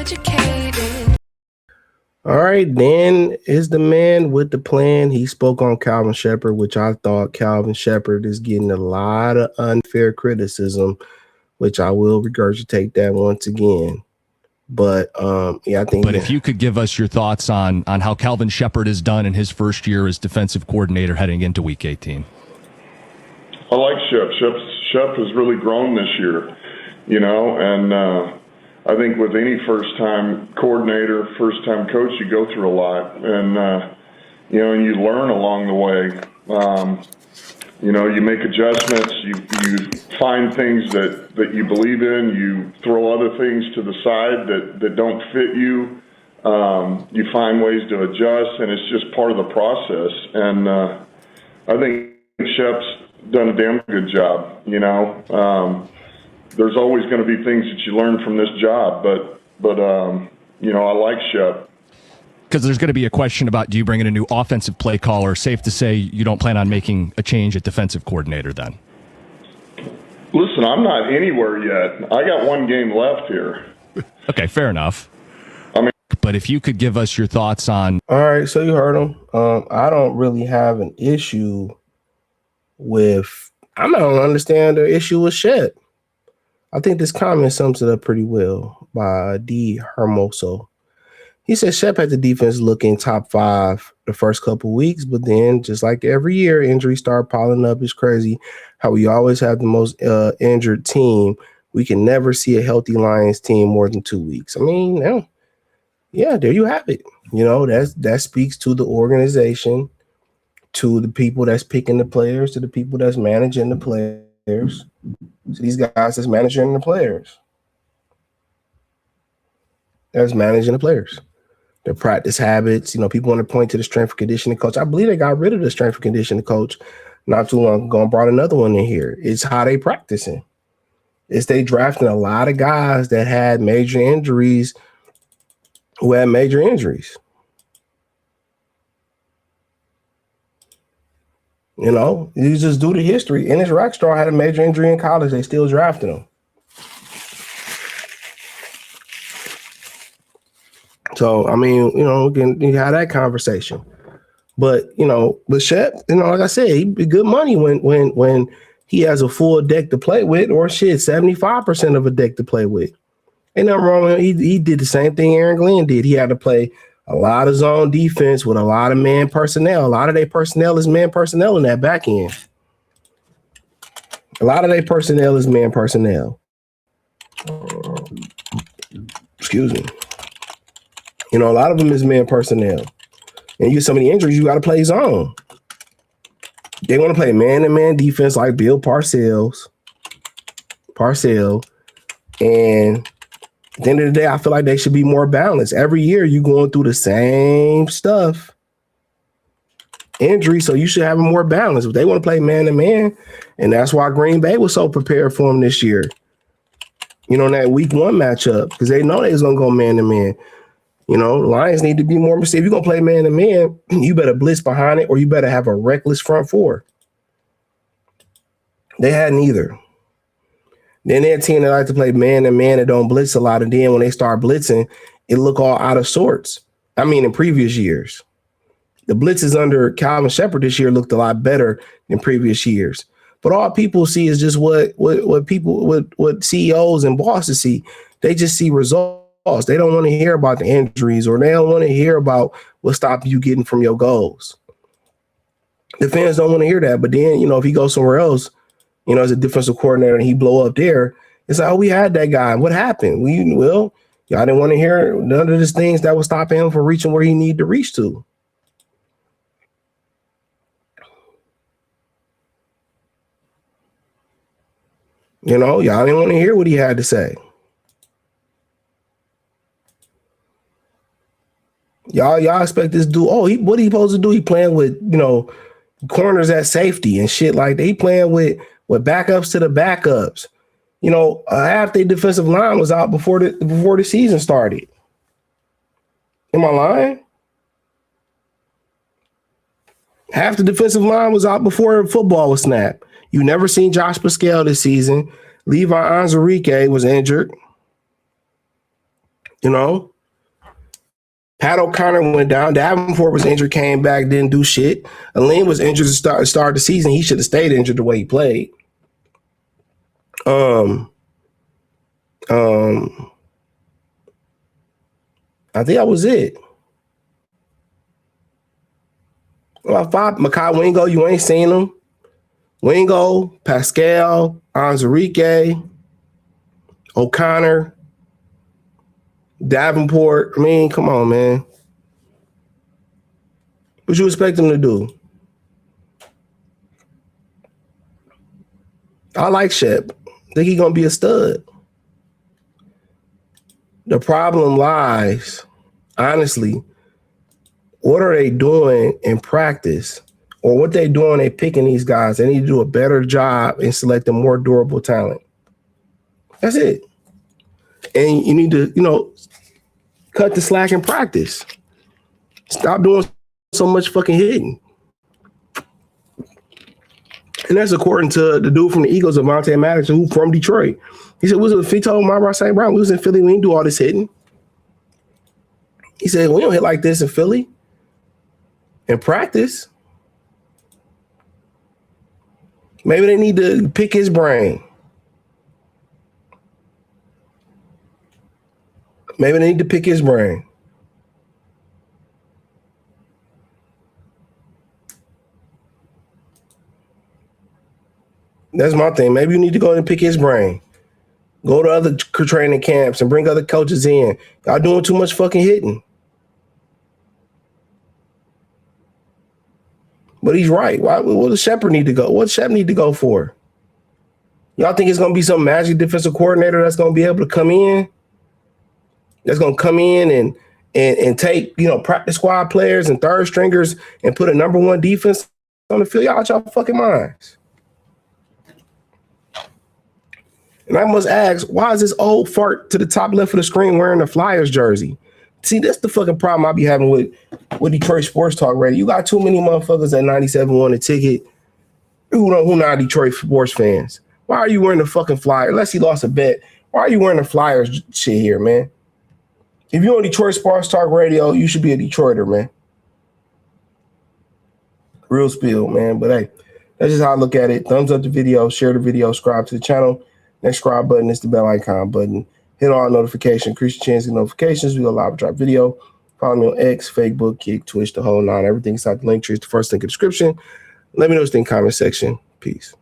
educated. All right, Dan is the man with the plan. He spoke on Calvin Sheppard, which I thought Calvin Sheppard is getting a lot of unfair criticism, which I will regurgitate that once again. But I think. But if you could give us your thoughts on how Calvin Sheppard has done in his first year as defensive coordinator heading into Week 18. I like Shep. Shep has really grown this year, and I think with any first-time coordinator, first-time coach, you go through a lot, and and you learn along the way. You make adjustments, you find things that you believe in, you throw other things to the side that don't fit you. You find ways to adjust, and it's just part of the process. And I think Shep's done a damn good job, There's always going to be things that you learn from this job, but I like Shep. Because there's going to be a question about, do you bring in a new offensive play caller? Safe to say you don't plan on making a change at defensive coordinator then. Listen, I'm not anywhere yet. I got one game left here. Okay, fair enough. But if you could give us your thoughts on. All right, so you heard him. I don't really have an issue with. I don't understand the issue with Shep. I think this comment sums it up pretty well by D. Hermoso. He said Shep had the defense looking top 5 the first couple weeks, but then just like every year, injuries start piling up. It's crazy how we always have the most injured team. We can never see a healthy Lions team more than 2 weeks. I mean, yeah, there you have it. That speaks to the organization, to the people that's picking the players, to the people that's managing the players, to these guys that's managing the players. That's managing the players. Their practice habits. People want to point to the strength and conditioning coach. I believe they got rid of the strength and conditioning coach not too long ago and brought another one in here. It's how they practicing. It's they drafting a lot of guys that had major injuries who had major injuries. You just do the history. Ennis Rackstraw had a major injury in college. They still drafted him. So, I mean, we can have that conversation. But, with Shep, like I said, he'd be good money when he has a full deck to play with, or 75% of a deck to play with. Ain't nothing wrong with him. He did the same thing Aaron Glenn did. He had to play a lot of zone defense with a lot of man personnel. A lot of their personnel is man personnel in that back end. A lot of their personnel is man personnel. Excuse me. A lot of them is man personnel. And you get so many injuries, you got to play zone. They want to play man-to-man defense like Bill Parcells. And at the end of the day, I feel like they should be more balanced. Every year, you're going through the same stuff. Injury, so you should have a more balance. If they want to play man-to-man, and that's why Green Bay was so prepared for them this year. In that week 1 matchup, because they know they was going to go man-to-man. Lions need to be more. If you're going to play man-to-man, you better blitz behind it, or you better have a reckless front four. They had neither. Then they're a team that like to play man-to-man and don't blitz a lot. And then when they start blitzing, it look all out of sorts. I mean, in previous years. The blitzes under Calvin Sheppard this year looked a lot better than previous years. But all people see is just what CEOs and bosses see. They just see results. They don't want to hear about the injuries, or they don't want to hear about what stopped you getting from your goals. The fans don't want to hear that. But then, if he goes somewhere else, as a defensive coordinator and he blow up there, it's like, oh, we had that guy. What happened? Y'all didn't want to hear none of these things that would stop him from reaching where he needed to reach to. Y'all didn't want to hear what he had to say. Y'all expect this dude, what he supposed to do? He playing with, corners at safety and shit like that. He playing with backups to the backups. Half their defensive line was out before the season started. Am I lying? Half the defensive line was out before football was snapped. You never seen Josh Pascal this season. Levi Onwuzurike was injured. You know, Pat O'Connor went down. Davenport was injured, came back, didn't do shit. Aleem was injured to start the season. He should have stayed injured the way he played. I think that was it. Well, Makai Wingo, you ain't seen him. Wingo, Pascal, Anzarike, O'Connor, Davenport. I mean, come on, man. What you expect him to do? I like Shep. Think he's gonna be a stud. The problem lies, honestly, what are they doing in practice? Or what they doing, they picking these guys. They need to do a better job in selecting more durable talent. That's it. And you need to, cut the slack in practice. Stop doing so much fucking hitting. And that's according to the dude from the Eagles, Avonte Maddox, who from Detroit. He said, if he told Amon-Ra St. Brown, we was in Philly, we didn't do all this hitting. He said, we don't hit like this in Philly. In practice. Maybe they need to pick his brain. Maybe they need to pick his brain. That's my thing. Maybe you need to go and pick his brain. Go to other training camps and bring other coaches in. Y'all doing too much fucking hitting. But he's right. Why? What does Sheppard need to go? What does Shep need to go for? Y'all think it's going to be some magic defensive coordinator that's going to be able to come in? That's going to come in and take, practice squad players and third stringers and put a number one defense on the field? Y'all out y'all fucking minds. And I must ask, why is this old fart to the top left of the screen wearing the Flyers jersey? See, that's the fucking problem I be having with Detroit Sports Talk Radio. You got too many motherfuckers at 97 want a ticket who not Detroit sports fans. Why are you wearing the fucking Flyers? Unless he lost a bet. Why are you wearing the Flyers shit here, man? If you're on Detroit Sports Talk Radio, you should be a Detroiter, man. Real spill, man. But hey, that's just how I look at it. Thumbs up the video, share the video, subscribe to the channel. Next subscribe button is the bell icon button. Hit all notifications, increase your chance to get notifications. We go live drop video. Follow me on X, Facebook, Kick, Twitch, the whole nine. Everything inside the link tree is the first link in the description. Let me know what you think in the comment section. Peace.